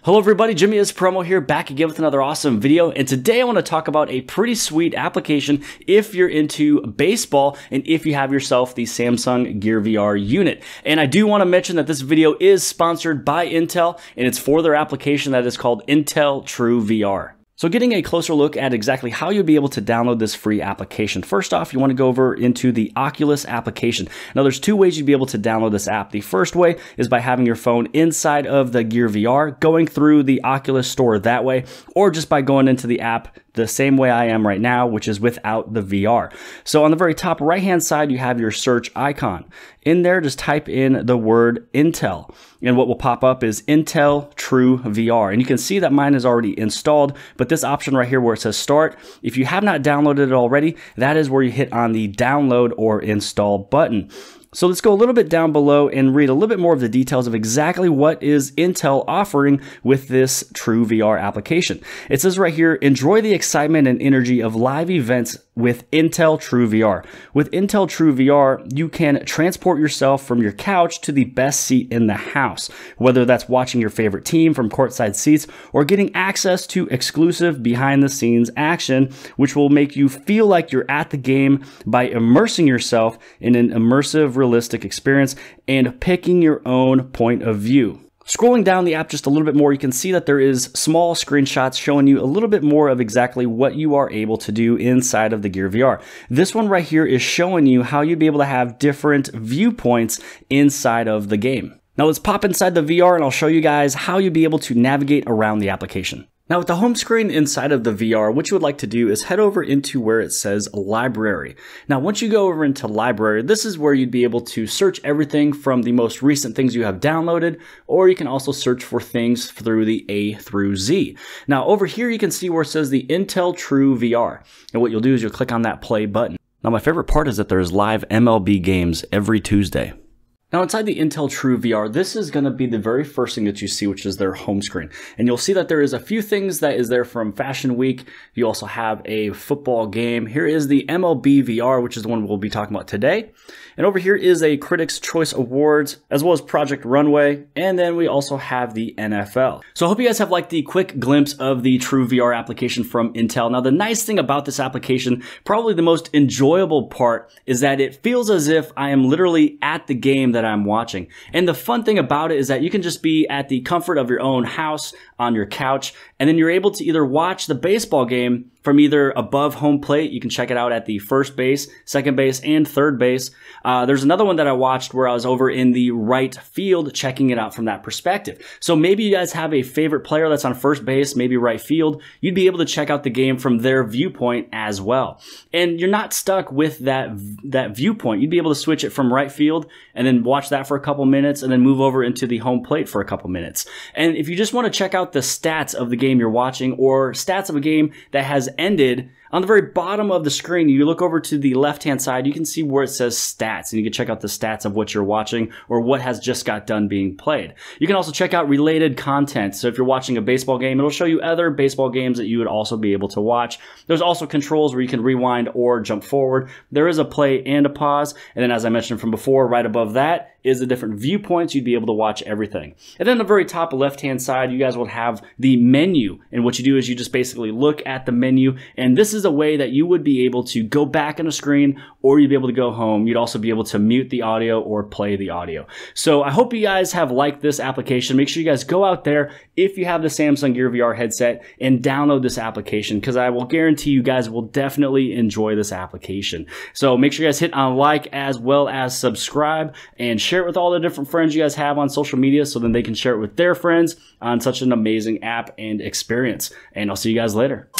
Hello everybody, Jimmy is Promo here, back again with another awesome video, and today I want to talk about a pretty sweet application if you're into baseball and if you have yourself the Samsung Gear VR unit. And I do want to mention that this video is sponsored by Intel, and it's for their application that is called Intel True VR. So getting a closer look at exactly how you'll be able to download this free application. First off, you want to go over into the Oculus application. Now there's two ways you'd be able to download this app. The first way is by having your phone inside of the Gear VR, going through the Oculus store that way, or just by going into the app the same way I am right now, which is without the VR. So on the very top right-hand side, you have your search icon. In there, just type in the word Intel. And what will pop up is Intel True VR. And you can see that mine is already installed, but this option right here where it says start, if you have not downloaded it already, that is where you hit on the download or install button. So let's go a little bit down below and read a little bit more of the details of exactly what is Intel offering with this True VR application. It says right here, enjoy the excitement and energy of live events with Intel True VR. With Intel True VR, you can transport yourself from your couch to the best seat in the house, whether that's watching your favorite team from courtside seats or getting access to exclusive behind-the-scenes action, which will make you feel like you're at the game by immersing yourself in an immersive, realistic experience and picking your own point of view. Scrolling down the app just a little bit more, you can see that there is small screenshots showing you a little bit more of exactly what you are able to do inside of the Gear VR. This one right here is showing you how you'd be able to have different viewpoints inside of the game. Now let's pop inside the VR and I'll show you guys how you'd be able to navigate around the application. Now with the home screen inside of the VR, what you would like to do is head over into where it says Library. Now once you go over into Library, this is where you'd be able to search everything from the most recent things you have downloaded, or you can also search for things through the A through Z. Now over here you can see where it says the Intel True VR. And what you'll do is you'll click on that play button. Now my favorite part is that there's live MLB games every Tuesday. Now inside the Intel True VR, this is going to be the very first thing that you see, which is their home screen. And you'll see that there is a few things that is there from Fashion Week. You also have a football game. Here is the MLB VR, which is the one we'll be talking about today. And over here is a Critics' Choice Awards, as well as Project Runway. And then we also have the NFL. So I hope you guys have liked the quick glimpse of the True VR application from Intel. Now the nice thing about this application, probably the most enjoyable part, is that it feels as if I am literally at the game that I'm watching. And the fun thing about it is that you can just be at the comfort of your own house, on your couch, and then you're able to either watch the baseball game from either above home plate. You can check it out at the first base, second base, and third base. There's another one that I watched where I was over in the right field checking it out from that perspective. So maybe you guys have a favorite player that's on first base, maybe right field. You'd be able to check out the game from their viewpoint as well. And you're not stuck with that viewpoint. You'd be able to switch it from right field and then watch that for a couple minutes and then move over into the home plate for a couple minutes. And if you just want to check out the stats of the game you're watching or stats of a game that has ended, on the very bottom of the screen, you look over to the left-hand side, you can see where it says stats, and you can check out the stats of what you're watching or what has just got done being played. You can also check out related content. So if you're watching a baseball game, it'll show you other baseball games that you would also be able to watch. There's also controls where you can rewind or jump forward. There is a play and a pause. And then as I mentioned from before, right above that is the different viewpoints. You'd be able to watch everything. And then on the very top left-hand side, you guys will have the menu. And what you do is you just basically look at the menu, and this is a way that you would be able to go back on a screen, or you'd be able to go home. You'd also be able to mute the audio or play the audio. So I hope you guys have liked this application. Make sure you guys go out there if you have the Samsung Gear VR headset and download this application, because I will guarantee you guys will definitely enjoy this application. So make sure you guys hit on like as well as subscribe and share it with all the different friends you guys have on social media so then they can share it with their friends on such an amazing app and experience. And I'll see you guys later.